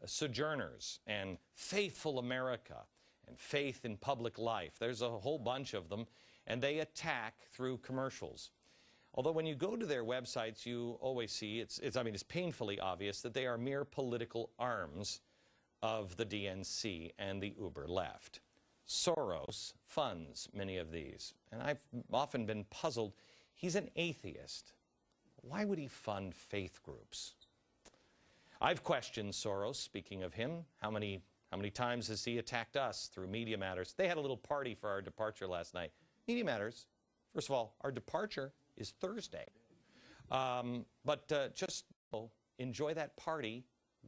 Sojourners and Faithful America and Faith in Public Life. There's a whole bunch of them, and they attack through commercials. Although when you go to their websites, you always see, it's painfully obvious that they are mere political arms of the DNC and the uber left. Soros funds many of these, and I've often been puzzled. He's an atheist. Why would he fund faith groups? I've questioned Soros, speaking of him. How many times has he attacked us through Media Matters? They had a little party for our departure last night. Media Matters, first of all, our departure is Thursday. Just enjoy that party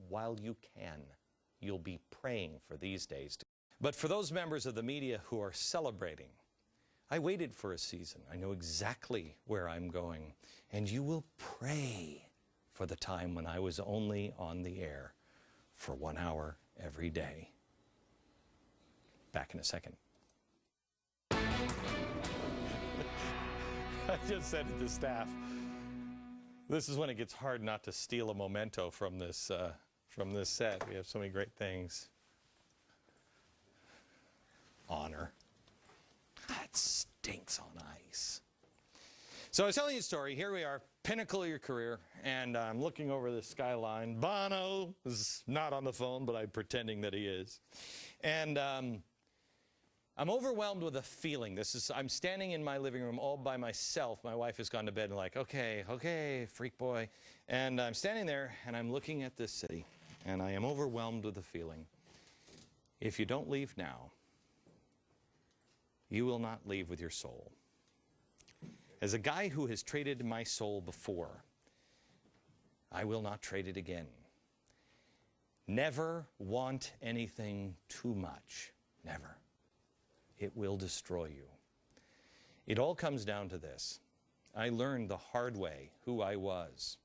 while you can. You'll be praying for these days. But for those members of the media who are celebrating, I waited for a season. I know exactly where I'm going. And you will pray for the time when I was only on the air for 1 hour every day. Back in a second. I just said to the staff, this is when it gets hard not to steal a memento from this set. We have so many great things. Honor. That stinks on ice. So I was telling you a story. Here we are, pinnacle of your career, and I'm looking over the skyline. Bono is not on the phone, but I'm pretending that he is. And I'm overwhelmed with a feeling. I'm standing in my living room all by myself. My wife has gone to bed and like, okay, freak boy. And I'm standing there, and I'm looking at this city, and I am overwhelmed with a feeling. If you don't leave now, you will not leave with your soul. As a guy who has traded my soul before, I will not trade it again. Never want anything too much. Never. It will destroy you. It all comes down to this. I learned the hard way who I was.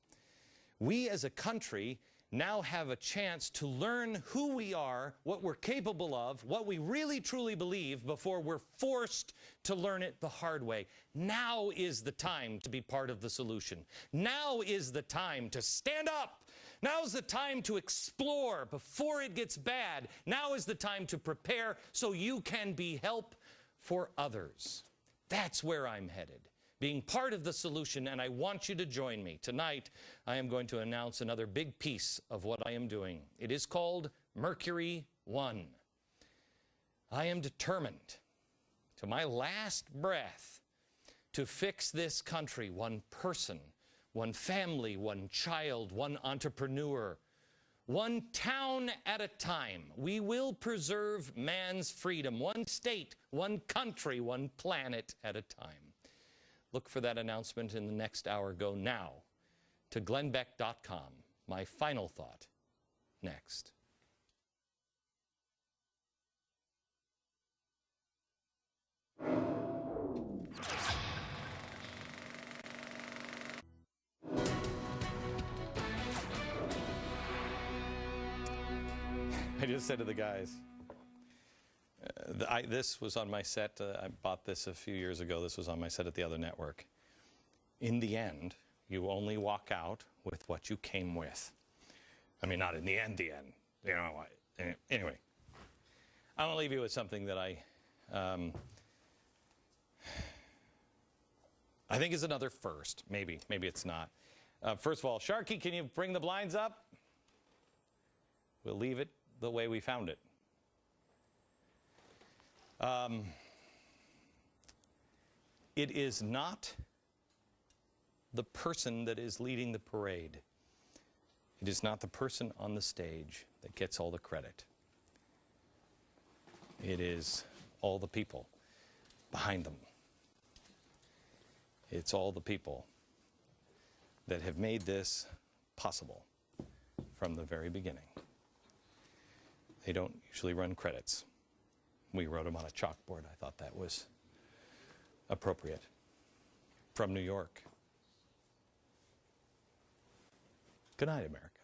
We as a country now have a chance to learn who we are, what we're capable of, what we really truly believe before we're forced to learn it the hard way. Now is the time to be part of the solution. Now is the time to stand up. Now is the time to explore before it gets bad. Now is the time to prepare so you can be help for others. That's where I'm headed. Being part of the solution, and I want you to join me. Tonight, I am going to announce another big piece of what I am doing. It is called Mercury One. I am determined, to my last breath, to fix this country, one person, one family, one child, one entrepreneur, one town at a time. We will preserve man's freedom, one state, one country, one planet at a time. Look for that announcement in the next hour. Go now to glennbeck.com. My final thought, next. I just said to the guys, this was on my set. I bought this a few years ago. This was on my set at the other network. In the end, you only walk out with what you came with. I mean, not in the end. You know, anyway, I want to leave you with something that I think is another first. Maybe it's not. First of all, Sharky, can you bring the blinds up? We'll leave it the way we found it. It is not the person that is leading the parade. It is not the person on the stage that gets all the credit. It is all the people behind them. It's all the people that have made this possible from the very beginning. They don't usually run credits. We wrote them on a chalkboard. I thought that was appropriate. From New York. Good night, America.